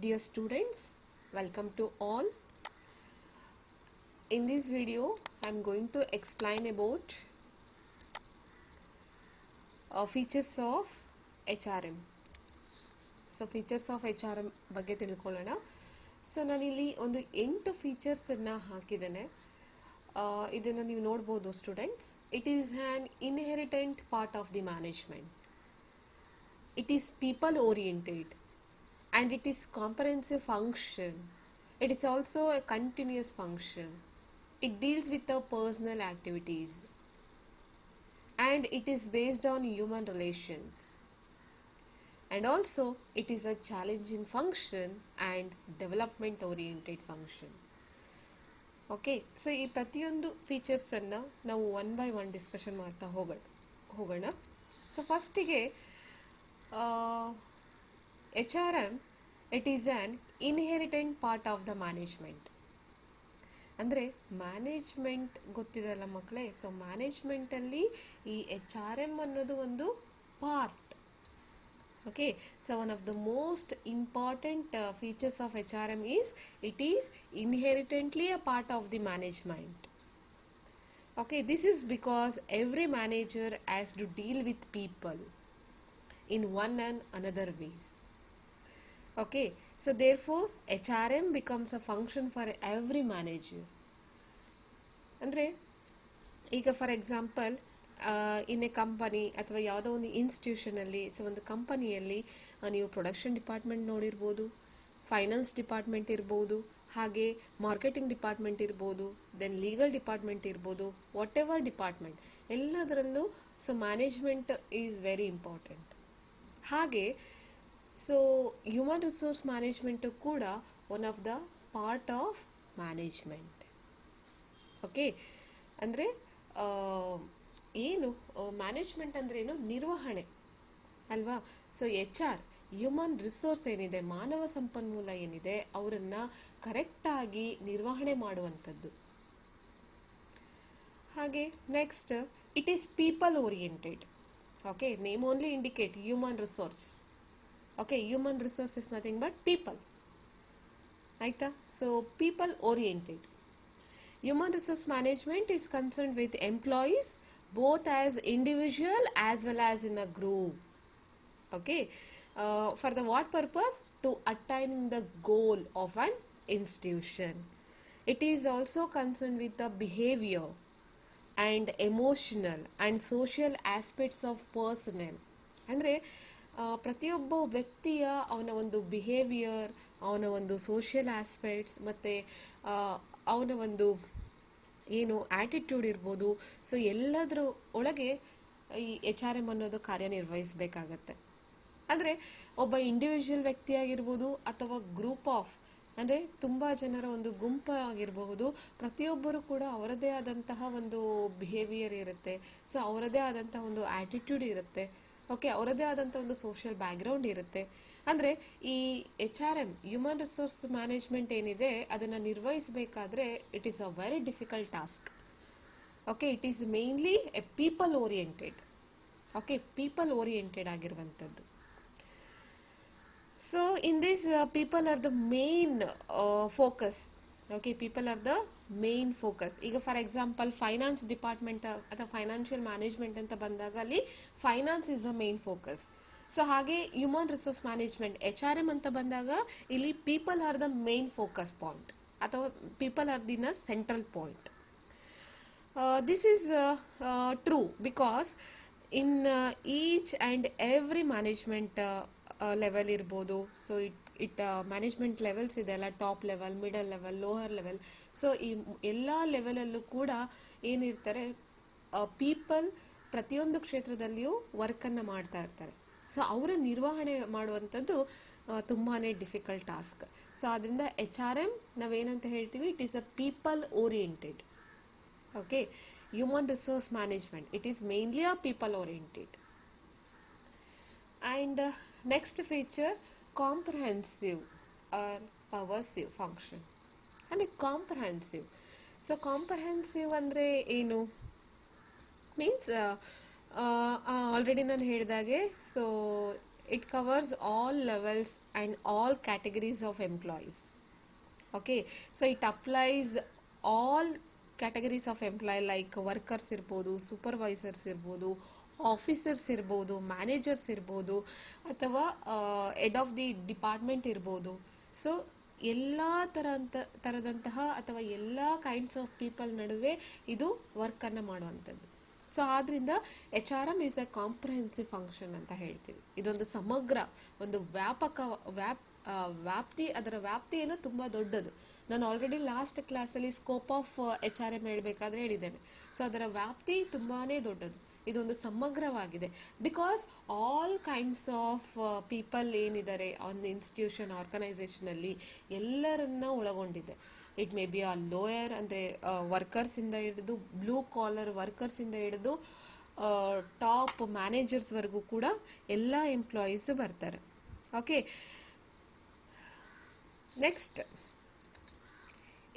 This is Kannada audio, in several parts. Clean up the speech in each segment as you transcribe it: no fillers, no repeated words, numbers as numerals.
Dear students, welcome to all. In this video, I am going to explain about features of HRM. So features of HRM ಬಗ್ಗೆ ತಿಳ್ಕೊಳ್ಳೋಣ. ಸೊ ನಾನಿಲ್ಲಿ ಒಂದು 8 ಫೀಚರ್ಸನ್ನು ಹಾಕಿದ್ದೇನೆ. ಇದನ್ನು ನೀವು ನೋಡ್ಬೋದು students. It is an inherent part of the management. It is people oriented and it is comprehensive function. It is also a continuous function. It deals with the personal activities and it is based on human relations. And also it is a challenging function and development oriented function. Okay, so ಈ ಪ್ರತಿಯೊಂದು ಫೀಚರ್ಸನ್ನು ನಾವು ಒನ್ ಬೈ ಒನ್ ಡಿಸ್ಕಷನ್ ಮಾಡ್ತಾ ಹೋಗೋಣ. ಸೊ ಫಸ್ಟಿಗೆ HRM, it is an inherent part of the management. ಅಂದರೆ ಮ್ಯಾನೇಜ್ಮೆಂಟ್ ಗೊತ್ತಿದೆಯಲ್ಲ ಮಕ್ಕಳೇ. ಸೊ ಮ್ಯಾನೇಜ್ಮೆಂಟಲ್ಲಿ ಈ HRM ಅನ್ನೋದು ಒಂದು part. Okay, so one of the most important features of HRM is it is inherently a part of the management. Okay, this is because every manager has to deal with people in one and another ways. Okay, so therefore HRM becomes a function for every manager. ಅಂದರೆ ಈಗ for example in a company ಅಥವಾ ಯಾವುದೋ ಒಂದು ಇನ್ಸ್ಟಿಟ್ಯೂಷನಲ್ಲಿ, ಸೊ ಒಂದು ಕಂಪನಿಯಲ್ಲಿ ನೀವು ಪ್ರೊಡಕ್ಷನ್ ಡಿಪಾರ್ಟ್ಮೆಂಟ್ ನೋಡಿರ್ಬೋದು, ಫೈನಾನ್ಸ್ ಡಿಪಾರ್ಟ್ಮೆಂಟ್ ಇರ್ಬೋದು, ಹಾಗೆ ಮಾರ್ಕೆಟಿಂಗ್ ಡಿಪಾರ್ಟ್ಮೆಂಟ್ ಇರ್ಬೋದು, ದೆನ್ ಲೀಗಲ್ ಡಿಪಾರ್ಟ್ಮೆಂಟ್ ಇರ್ಬೋದು, ವಾಟ್ ಎವರ್ ಡಿಪಾರ್ಟ್ಮೆಂಟ್ ಎಲ್ಲದರಲ್ಲೂ so management is very important. ಹಾಗೆ ಸೊ ಹ್ಯೂಮನ್ ರಿಸೋರ್ಸ್ ಮ್ಯಾನೇಜ್ಮೆಂಟು ಕೂಡ one of the part of management. Okay, ಅಂದರೆ ಏನು ಮ್ಯಾನೇಜ್ಮೆಂಟ್ ಅಂದರೆ ಏನು, ನಿರ್ವಹಣೆ ಅಲ್ವಾ. ಸೊ HR ಹ್ಯೂಮನ್ ರಿಸೋರ್ಸ್ ಏನಿದೆ, ಮಾನವ ಸಂಪನ್ಮೂಲ ಏನಿದೆ, ಅವರನ್ನು ಕರೆಕ್ಟಾಗಿ ನಿರ್ವಹಣೆ ಮಾಡುವಂಥದ್ದು. ಹಾಗೆ next it is people oriented. Okay, name only indicate human resource. Okay, human resource is nothing but people. Aita? So people oriented. Human resource management is concerned with employees both as individual as well as in a group. Okay, for the what purpose? To attain the goal of an institution. It is also concerned with the behavior and emotional and social aspects of personnel. ಅಂದರೆ ಪ್ರತಿಯೊಬ್ಬ ವ್ಯಕ್ತಿಯ ಅವನ ಒಂದು ಬಿಹೇವಿಯರ್, ಅವನ ಒಂದು ಸೋಷಿಯಲ್ ಆಸ್ಪೆಕ್ಟ್ಸ್ ಮತ್ತು ಅವನ ಒಂದು ಏನು ಆ್ಯಟಿಟ್ಯೂಡ್ ಇರ್ಬೋದು, ಸೊ ಎಲ್ಲದರ ಒಳಗೆ ಈ HRM ಅನ್ನೋದು ಕಾರ್ಯನಿರ್ವಹಿಸಬೇಕಾಗತ್ತೆ. ಅಂದರೆ ಒಬ್ಬ ಇಂಡಿವಿಜುವಲ್ ವ್ಯಕ್ತಿಯಾಗಿರ್ಬೋದು ಅಥವಾ ಗ್ರೂಪ್ ಆಫ್, ಅಂದರೆ ತುಂಬ ಜನರ ಒಂದು ಗುಂಪು ಆಗಿರಬಹುದು, ಪ್ರತಿಯೊಬ್ಬರು ಕೂಡ ಅವರದೇ ಆದಂತಹ ಒಂದು ಬಿಹೇವಿಯರ್ ಇರುತ್ತೆ, ಸೊ ಅವರದೇ ಆದಂತಹ ಒಂದು ಆ್ಯಟಿಟ್ಯೂಡ್ ಇರುತ್ತೆ. ಓಕೆ, ಅವರದೇ ಆದಂಥ ಒಂದು ಸೋಷಿಯಲ್ ಬ್ಯಾಕ್ಗ್ರೌಂಡ್ ಇರುತ್ತೆ. ಅಂದರೆ ಈ HRM ಹ್ಯೂಮನ್ ರಿಸೋರ್ಸ್ ಮ್ಯಾನೇಜ್ಮೆಂಟ್ ಏನಿದೆ ಅದನ್ನು ನಿರ್ವಹಿಸಬೇಕಾದ್ರೆ it is a very difficult task. Okay, it is mainly a people oriented. Okay, people oriented ಆಗಿರುವಂಥದ್ದು. So in this people are the main focus. Okay, people are the main focus. ಈಗ ಫಾರ್ ಎಕ್ಸಾಂಪಲ್ ಫೈನಾನ್ಸ್ ಡಿಪಾರ್ಟ್ಮೆಂಟ್ ಅಥವಾ ಫೈನಾನ್ಷಿಯಲ್ ಮ್ಯಾನೇಜ್ಮೆಂಟ್ ಅಂತ ಬಂದಾಗ ಅಲ್ಲಿ finance is the main focus. So ಹಾಗೆ ಹ್ಯೂಮನ್ ರಿಸೋರ್ಸ್ ಮ್ಯಾನೇಜ್ಮೆಂಟ್ HRM ಅಂತ ಬಂದಾಗ ಇಲ್ಲಿ people are the main focus point ಅಥವಾ people are the central point. This is true because in each and every management level ಇರ್ಬೋದು. ಸೊ ಇಟ್ ಮ್ಯಾನೇಜ್ಮೆಂಟ್ ಲೆವೆಲ್ಸ್ ಇದೆಲ್ಲ, top level, middle level, lower level. So ಈ ಎಲ್ಲ ಲೆವೆಲಲ್ಲೂ ಕೂಡ ಏನಿರ್ತಾರೆ, ಪೀಪಲ್ ಪ್ರತಿಯೊಂದು ಕ್ಷೇತ್ರದಲ್ಲಿಯೂ ವರ್ಕನ್ನು ಮಾಡ್ತಾ ಇರ್ತಾರೆ. ಸೊ ಅವರ ನಿರ್ವಹಣೆ ಮಾಡುವಂಥದ್ದು ತುಂಬಾ ಡಿಫಿಕಲ್ಟ್ ಟಾಸ್ಕ್. ಸೊ ಅದರಿಂದ HRM ನಾವೇನಂತ ಹೇಳ್ತೀವಿ, it is a people oriented. Okay, human resource management it is mainly a people oriented. And next feature, comprehensive or pervasive function. ಅಂದರೆ ಕಾಂಪ್ರಹೆನ್ಸಿವ್. ಸೊ ಕಾಂಪ್ರಹೆನ್ಸಿವ್ ಅಂದರೆ ಏನು ಮೀನ್ಸ್ ಆಲ್ರೆಡಿ ನಾನು ಹೇಳಿದಾಗೆ, so It covers all levels and all categories of employees. Okay, so it applies all categories of employee like workers ಇರ್ಬೋದು, ಸೂಪರ್ವೈಸರ್ಸ್ ಇರ್ಬೋದು, ಆಫೀಸರ್ಸ್ ಇರ್ಬೋದು, ಮ್ಯಾನೇಜರ್ಸ್ ಇರ್ಬೋದು, ಅಥವಾ ಹೆಡ್ ಆಫ್ ದಿ ಡಿಪಾರ್ಟ್ಮೆಂಟ್ ಇರ್ಬೋದು. ಸೊ ಎಲ್ಲ ಥರದಂತಹ ಅಥವಾ ಎಲ್ಲ ಕೈಂಡ್ಸ್ ಆಫ್ ಪೀಪಲ್ ನಡುವೆ ಇದು ವರ್ಕನ್ನು ಮಾಡುವಂಥದ್ದು. ಸೊ ಆದ್ದರಿಂದ HRM is a comprehensive function ಅಂತ ಹೇಳ್ತೀವಿ. ಇದೊಂದು ಸಮಗ್ರ, ಒಂದು ವ್ಯಾಪ್ತಿ, ಅದರ ವ್ಯಾಪ್ತಿ ಏನು ತುಂಬ ದೊಡ್ಡದು. ನಾನು ಆಲ್ರೆಡಿ ಲಾಸ್ಟ್ ಕ್ಲಾಸಲ್ಲಿ ಸ್ಕೋಪ್ ಆಫ್ HRM ಹೇಳಬೇಕಾದ್ರೆ ಹೇಳಿದ್ದೇನೆ. ಸೊ ಅದರ ವ್ಯಾಪ್ತಿ ತುಂಬಾ ದೊಡ್ಡದು. ಇದೊಂದು ಸಮಗ್ರವಾಗಿದೆ. Because all kinds of people ಏನಿದ್ದಾರೆ ಒಂದು ಇನ್ಸ್ಟಿಟ್ಯೂಷನ್, ಆರ್ಗನೈಸೇಷನಲ್ಲಿ ಎಲ್ಲರನ್ನ ಒಳಗೊಂಡಿದೆ. It may be a lower ಅಂದರೆ ವರ್ಕರ್ಸಿಂದ ಹಿಡಿದು ಬ್ಲೂ ಕಾಲರ್ ವರ್ಕರ್ಸಿಂದ ಹಿಡಿದು ಟಾಪ್ ಮ್ಯಾನೇಜರ್ಸ್ವರೆಗೂ ಕೂಡ ಎಲ್ಲ ಎಂಪ್ಲಾಯೀಸ್ ಬರ್ತಾರೆ. Okay, next,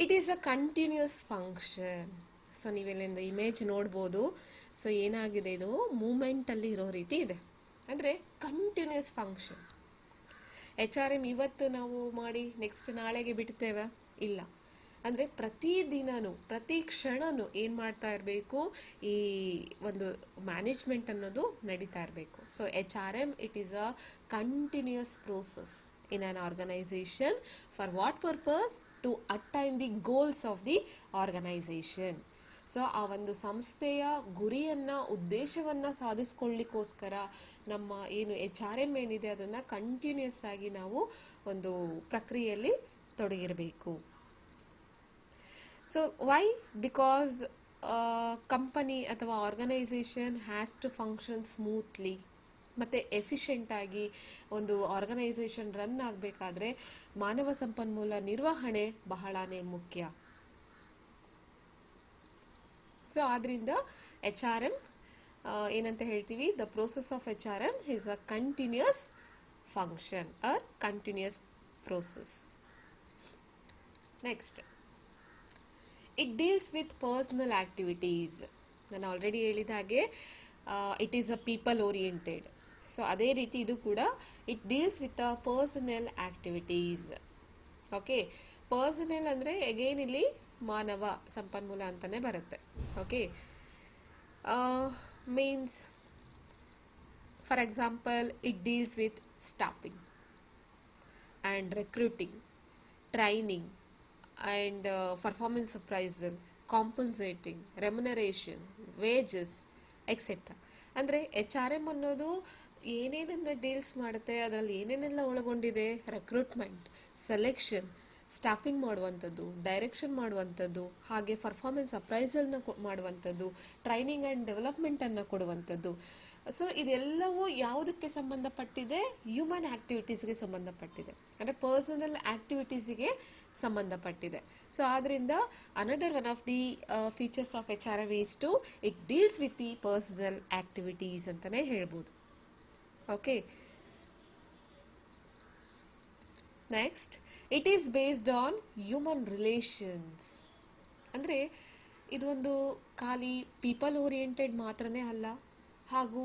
it is a continuous function. So ನೀವೆಲ್ಲಿಂದ ಇಮೇಜ್ ನೋಡ್ಬೋದು. ಸೊ ಏನಾಗಿದೆ, ಇದು ಮೂಮೆಂಟಲ್ಲಿ ಇರೋ ರೀತಿ ಇದೆ, ಅಂದರೆ ಕಂಟಿನ್ಯೂಸ್ ಫಂಕ್ಷನ್. HRM ಇವತ್ತು ನಾವು ಮಾಡಿ ನೆಕ್ಸ್ಟ್ ನಾಳೆಗೆ ಬಿಡ್ತೇವೆ? ಇಲ್ಲ. ಅಂದರೆ ಪ್ರತಿದಿನವೂ ಪ್ರತಿ ಕ್ಷಣವೂ ಏನು ಮಾಡ್ತಾ ಇರಬೇಕು, ಈ ಒಂದು ಮ್ಯಾನೇಜ್ಮೆಂಟ್ ಅನ್ನೋದು ನಡೀತಾ ಇರಬೇಕು. So HRM it is a continuous process in an organisation. For what purpose? To attain the goals of the organisation. So ಆ ಒಂದು ಸಂಸ್ಥೆಯ ಗುರಿಯನ್ನು, ಉದ್ದೇಶವನ್ನು ಸಾಧಿಸ್ಕೊಳ್ಳಿಕ್ಕೋಸ್ಕರ ನಮ್ಮ ಏನು HRM ಏನಿದೆ ಅದನ್ನು ಕಂಟಿನ್ಯೂಸ್ ಆಗಿ ನಾವು ಒಂದು ಪ್ರಕ್ರಿಯೆಯಲ್ಲಿ ತೊಡಗಿರಬೇಕು. So why? ಬಿಕಾಸ್ ಕಂಪನಿ ಅಥವಾ organisation has to function smoothly ಮತ್ತು ಎಫಿಷಿಯೆಂಟಾಗಿ. ಒಂದು ಆರ್ಗನೈಸೇಷನ್ ರನ್ ಆಗಬೇಕಾದ್ರೆ ಮಾನವ ಸಂಪನ್ಮೂಲ ನಿರ್ವಹಣೆ ಬಹಳನೇ ಮುಖ್ಯ. ಸೊ ಆದ್ದರಿಂದ HRM ಏನಂತ ಹೇಳ್ತೀವಿ, the process of HRM is a continuous function or continuous process. Next, it deals with personnel activities. ನಾನು ಆಲ್ರೆಡಿ ಹೇಳಿದ ಹಾಗೆ it is a people oriented. So ಅದೇ ರೀತಿ ಇದು ಕೂಡ it deals with a personnel activities. Okay, personnel ಅಂದರೆ ಎಗೇನ್ ಇಲ್ಲಿ ಮಾನವ ಸಂಪನ್ಮೂಲ ಅಂತಲೇ ಬರುತ್ತೆ. Okay, means for example it deals with staffing and recruiting, training and performance appraisal, compensating, remuneration, wages etcetera. ಅಂದರೆ HRM ಅನ್ನೋದು ಏನೇನನ್ನು ಡೀಲ್ಸ್ ಮಾಡುತ್ತೆ, ಅದರಲ್ಲಿ ಏನೇನೆಲ್ಲ ಒಳಗೊಂಡಿದೆ? ರೆಕ್ರೂಟ್ಮೆಂಟ್, ಸೆಲೆಕ್ಷನ್, ಸ್ಟಾಫಿಂಗ್ ಮಾಡುವಂಥದ್ದು, ಡೈರೆಕ್ಷನ್ ಮಾಡುವಂಥದ್ದು, ಹಾಗೆ ಪರ್ಫಾರ್ಮೆನ್ಸ್ ಅಪ್ರೈಸಲ್ನ ಮಾಡುವಂಥದ್ದು, ಟ್ರೈನಿಂಗ್ ಆ್ಯಂಡ್ ಡೆವಲಪ್ಮೆಂಟನ್ನು ಕೊಡುವಂಥದ್ದು. ಸೊ ಇದೆಲ್ಲವೂ ಯಾವುದಕ್ಕೆ ಸಂಬಂಧಪಟ್ಟಿದೆ? ಹ್ಯೂಮನ್ ಆ್ಯಕ್ಟಿವಿಟೀಸ್ಗೆ ಸಂಬಂಧಪಟ್ಟಿದೆ, ಅಂದರೆ ಪರ್ಸನಲ್ ಆ್ಯಕ್ಟಿವಿಟೀಸಿಗೆ ಸಂಬಂಧಪಟ್ಟಿದೆ. ಸೊ ಆದ್ದರಿಂದ another one of the features of HRM is to it deals with the personnel activities ಅಂತಲೇ ಹೇಳ್ಬೋದು. Okay, next, it is based on human relations. ಅಂದರೆ ಇದೊಂದು ಖಾಲಿ ಪೀಪಲ್ ಓರಿಯೆಂಟೆಡ್ ಮಾತ್ರನೇ ಅಲ್ಲ, ಹಾಗೂ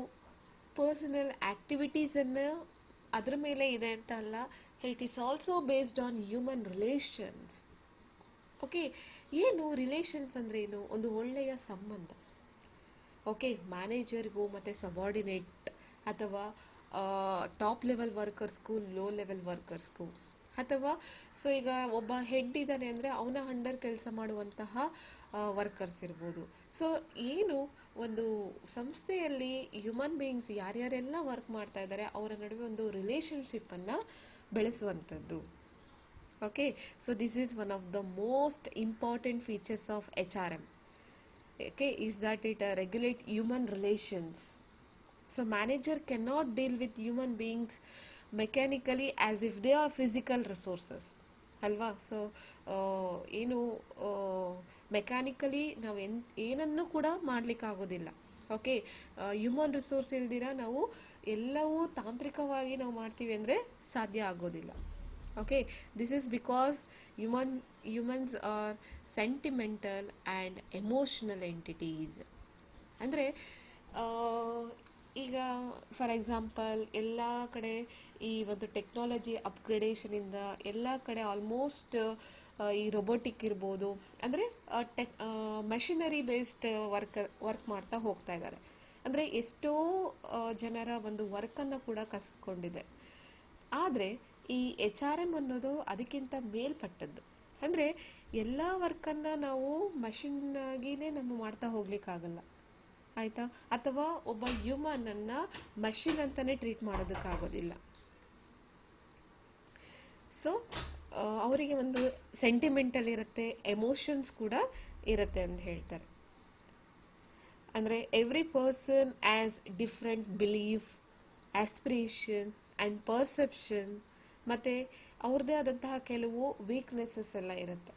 ಪರ್ಸನಲ್ ಆ್ಯಕ್ಟಿವಿಟೀಸನ್ನು ಅದರ ಮೇಲೆ ಇದೆ ಅಂತ ಅಲ್ಲ. So it is also based on human relations. Okay, ಏನು ರಿಲೇಷನ್ಸ್ ಅಂದರೆ ಏನು? ಒಂದು ಒಳ್ಳೆಯ ಸಂಬಂಧ. ಓಕೆ, ಮ್ಯಾನೇಜರ್ಗೂ ಮತ್ತು ಸಬಾರ್ಡಿನೇಟ್ ಅಥವಾ ಟಾಪ್ ಲೆವೆಲ್ ವರ್ಕರ್ಸ್ಗೂ ಲೋ ಲೆವೆಲ್ ವರ್ಕರ್ಸ್ಗೂ, ಅಥವಾ ಸೊ ಈಗ ಒಬ್ಬ ಹೆಡ್ ಇದ್ದಾನೆ ಅಂದರೆ ಅವನ ಅಂಡರ್ ಕೆಲಸ ಮಾಡುವಂತಹ ವರ್ಕರ್ಸ್ ಇರ್ಬೋದು. ಸೊ ಏನು ಒಂದು ಸಂಸ್ಥೆಯಲ್ಲಿ ಹ್ಯೂಮನ್ ಬೀಯಿಂಗ್ಸ್ ಯಾರ್ಯಾರೆಲ್ಲ ವರ್ಕ್ ಮಾಡ್ತಾ ಇದ್ದಾರೆ ಅವರ ನಡುವೆ ಒಂದು ರಿಲೇಷನ್ಶಿಪ್ಪನ್ನು ಬೆಳೆಸುವಂಥದ್ದು. Okay, so this is one of the most important features of HRM. Okay, is that it regulate human relations. So manager cannot deal with human beings mechanically as if they are physical resources ಅಲ್ವಾ. ಸೊ ಏನು ಮೆಕ್ಯಾನಿಕಲಿ ನಾವು ಏನನ್ನು ಕೂಡ ಮಾಡಲಿಕ್ಕಾಗೋದಿಲ್ಲ. ಓಕೆ, ಹ್ಯೂಮನ್ ರಿಸೋರ್ಸ್ ಇಲ್ದಿರ ನಾವು ಎಲ್ಲವೂ ತಾಂತ್ರಿಕವಾಗಿ ನಾವು ಮಾಡ್ತೀವಿ ಅಂದರೆ ಸಾಧ್ಯ ಆಗೋದಿಲ್ಲ. Okay, this is because humans R sentimental and emotional entities. ಅಂದರೆ ಈಗ ಫಾರ್ ಎಕ್ಸಾಂಪಲ್ ಎಲ್ಲ ಕಡೆ ಈ ಒಂದು ಟೆಕ್ನಾಲಜಿ ಅಪ್ಗ್ರೇಡೇಷನಿಂದ ಎಲ್ಲ ಕಡೆ ಆಲ್ಮೋಸ್ಟ್ ಈ ರೊಬೋಟಿಕ್ ಇರ್ಬೋದು, ಅಂದರೆ ಮೆಷಿನರಿ ಬೇಸ್ಡ್ ವರ್ಕ್ ಮಾಡ್ತಾ ಹೋಗ್ತಾ ಇದ್ದಾರೆ. ಅಂದರೆ ಎಷ್ಟೋ ಜನರ ಒಂದು ವರ್ಕನ್ನು ಕೂಡ ಕಸ್ಕೊಂಡಿದೆ. ಆದರೆ ಈ HRM ಅನ್ನೋದು ಅದಕ್ಕಿಂತ ಮೇಲ್ಪಟ್ಟದ್ದು. ಅಂದರೆ ಎಲ್ಲ ವರ್ಕನ್ನು ನಾವು ಮಷಿನ್ನಾಗಿಯೇ ನಾವು ಮಾಡ್ತಾ ಹೋಗ್ಲಿಕ್ಕಾಗಲ್ಲ, ಆಯಿತಾ? ಅಥವಾ ಒಬ್ಬ ಹ್ಯೂಮನನ್ನು ಮಷಿನ್ ಅಂತಲೇ ಟ್ರೀಟ್ ಮಾಡೋದಕ್ಕಾಗೋದಿಲ್ಲ. ಸೊ ಅವರಿಗೆ ಒಂದು ಸೆಂಟಿಮೆಂಟಲ್ ಇರುತ್ತೆ, ಎಮೋಷನ್ಸ್ ಕೂಡ ಇರುತ್ತೆ ಅಂತ ಹೇಳ್ತಾರೆ. ಅಂದರೆ every person as different belief, aspiration and perception, ಮತ್ತು ಅವ್ರದ್ದೇ ಆದಂತಹ ಕೆಲವು ವೀಕ್ನೆಸ್ಸಸ್ ಎಲ್ಲ ಇರುತ್ತೆ.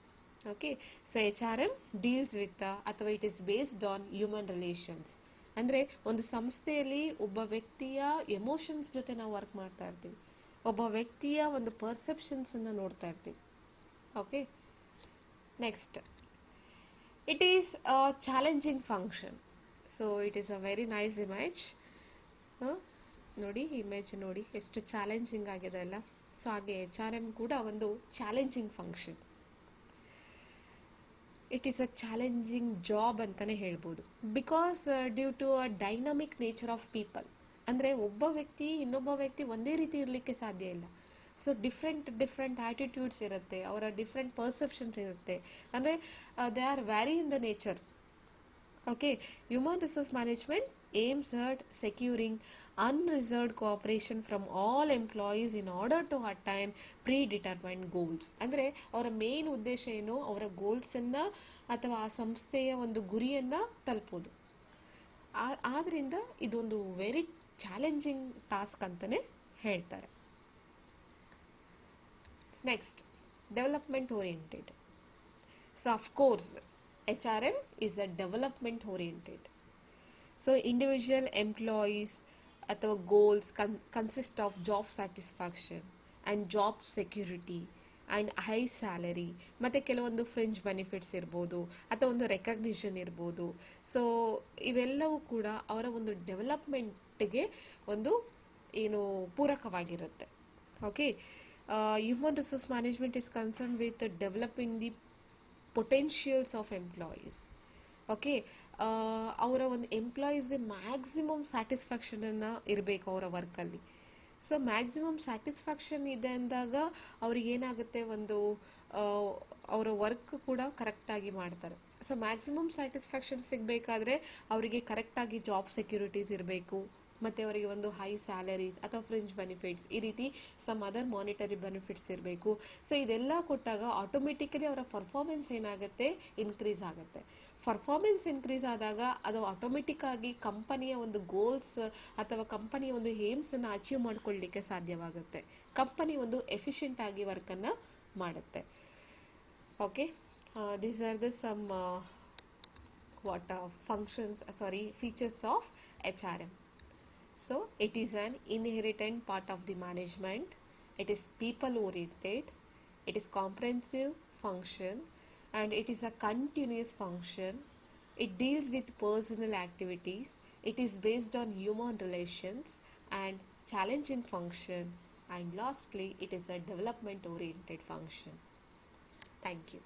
Okay, so HRM deals with ಅಥವಾ it is based on human relations. ಅಂದರೆ ಒಂದು ಸಂಸ್ಥೆಯಲ್ಲಿ ಒಬ್ಬ ವ್ಯಕ್ತಿಯ ಎಮೋಷನ್ಸ್ ಜೊತೆ ನಾವು ವರ್ಕ್ ಮಾಡ್ತಾ ಇರ್ತೀವಿ, ಒಬ್ಬ ವ್ಯಕ್ತಿಯ ಒಂದು ಪರ್ಸೆಪ್ಷನ್ಸನ್ನು ನೋಡ್ತಾ ಇರ್ತೀವಿ. Okay, next, it is a challenging function. So it is a very nice image. ನೋಡಿ, ಇಮೇಜ್ ನೋಡಿ ಎಷ್ಟು ಚಾಲೆಂಜಿಂಗ್ ಆಗಿದೆ ಅಲ್ಲ. ಸೊ ಹಾಗೆ HRM ಕೂಡ ಒಂದು challenging function. It is a challenging job ಅಂತಲೇ ಹೇಳ್ಬೋದು. Because due to a dynamic nature of people. ಅಂದರೆ ಒಬ್ಬ ವ್ಯಕ್ತಿ ಇನ್ನೊಬ್ಬ ವ್ಯಕ್ತಿ ಒಂದೇ ರೀತಿ ಇರಲಿಕ್ಕೆ ಸಾಧ್ಯ ಇಲ್ಲ. ಸೊ ಡಿಫ್ರೆಂಟ್ ಆ್ಯಟಿಟ್ಯೂಡ್ಸ್ ಇರುತ್ತೆ, ಅವರ ಡಿಫ್ರೆಂಟ್ ಪರ್ಸೆಪ್ಷನ್ಸ್ ಇರುತ್ತೆ. ಅಂದರೆ they are vary in the nature. Okay, human resource management aims at securing unreserved cooperation from all employees in order to attain predetermined goals. ಅಂದರೆ ಅವರ ಮೇನ್ ಉದ್ದೇಶ ಏನು, ಅವರ ಗೋಲ್ಸನ್ನು ಅಥವಾ ಆ ಸಂಸ್ಥೆಯ ಒಂದು ಗುರಿಯನ್ನು ತಲುಪೋದು. ಆದ್ದರಿಂದ ಇದೊಂದು ವೆರಿ ಚಾಲೆಂಜಿಂಗ್ ಟಾಸ್ಕ್ ಅಂತಲೇ ಹೇಳ್ತಾರೆ. Next, development oriented. So of course HRM is a development oriented. So individual employees ಅಥವಾ goals consist of job satisfaction and job security and high salary, ಮತ್ತು ಕೆಲವೊಂದು ಫ್ರಿಂಜ್ ಬೆನಿಫಿಟ್ಸ್ ಇರ್ಬೋದು ಅಥವಾ ಒಂದು ರೆಕಗ್ನಿಷನ್ ಇರ್ಬೋದು. ಸೊ ಇವೆಲ್ಲವೂ ಕೂಡ ಅವರ ಒಂದು ಡೆವಲಪ್ಮೆಂಟ್ಗೆ ಒಂದು ಏನು ಪೂರಕವಾಗಿರುತ್ತೆ. Okay, human resource management is concern with developing the potentials of employees. Okay, ಅವರ ಒಂದು ಎಂಪ್ಲಾಯೀಸ್ಗೆ ಮ್ಯಾಕ್ಸಿಮಮ್ ಸ್ಯಾಟಿಸ್ಫ್ಯಾಕ್ಷನನ್ನು ಇರಬೇಕು ಅವರ ವರ್ಕಲ್ಲಿ. ಸೊ ಮ್ಯಾಕ್ಸಿಮಮ್ ಸ್ಯಾಟಿಸ್ಫ್ಯಾಕ್ಷನ್ ಇದೆ ಅಂದಾಗ ಅವ್ರಿಗೇನಾಗುತ್ತೆ, ಒಂದು ಅವರ ವರ್ಕ್ ಕೂಡ ಕರೆಕ್ಟಾಗಿ ಮಾಡ್ತಾರೆ. ಸೊ ಮ್ಯಾಕ್ಸಿಮಮ್ ಸ್ಯಾಟಿಸ್ಫ್ಯಾಕ್ಷನ್ ಸಿಗಬೇಕಾದ್ರೆ ಅವರಿಗೆ ಕರೆಕ್ಟಾಗಿ ಜಾಬ್ ಸೆಕ್ಯೂರಿಟೀಸ್ ಇರಬೇಕು, ಮತ್ತು ಅವರಿಗೆ ಒಂದು ಹೈ ಸ್ಯಾಲರೀಸ್ ಅಥವಾ ಫ್ರಿಂಜ್ ಬೆನಿಫಿಟ್ಸ್, ಈ ರೀತಿ ಸಮ್ ಅದರ್ ಮಾನಿಟರಿ ಬೆನಿಫಿಟ್ಸ್ ಇರಬೇಕು. ಸೊ ಇದೆಲ್ಲ ಕೊಟ್ಟಾಗ ಆಟೋಮೆಟಿಕಲಿ ಅವರ ಪರ್ಫಾರ್ಮೆನ್ಸ್ ಏನಾಗುತ್ತೆ, ಇನ್ಕ್ರೀಸ್ ಆಗುತ್ತೆ. ಪರ್ಫಾರ್ಮೆನ್ಸ್ ಇನ್ಕ್ರೀಸ್ ಆದಾಗ ಅದು ಆಟೋಮೆಟಿಕ್ಕಾಗಿ ಕಂಪನಿಯ ಒಂದು ಗೋಲ್ಸ್ ಅಥವಾ ಕಂಪನಿಯ ಒಂದು ಏಮ್ಸನ್ನು ಅಚೀವ್ ಮಾಡ್ಕೊಳ್ಳಲಿಕ್ಕೆ ಸಾಧ್ಯವಾಗುತ್ತೆ. ಕಂಪನಿ ಒಂದು ಎಫಿಷಿಯೆಂಟಾಗಿ ವರ್ಕನ್ನು ಮಾಡುತ್ತೆ. Okay, these are the some features of HRM. So it is an inherent part of the management. It is people oriented. It is comprehensive function, and it is a continuous function. It deals with personal activities. It is based on human relations and challenging function. And lastly, it is a development oriented function. Thank you.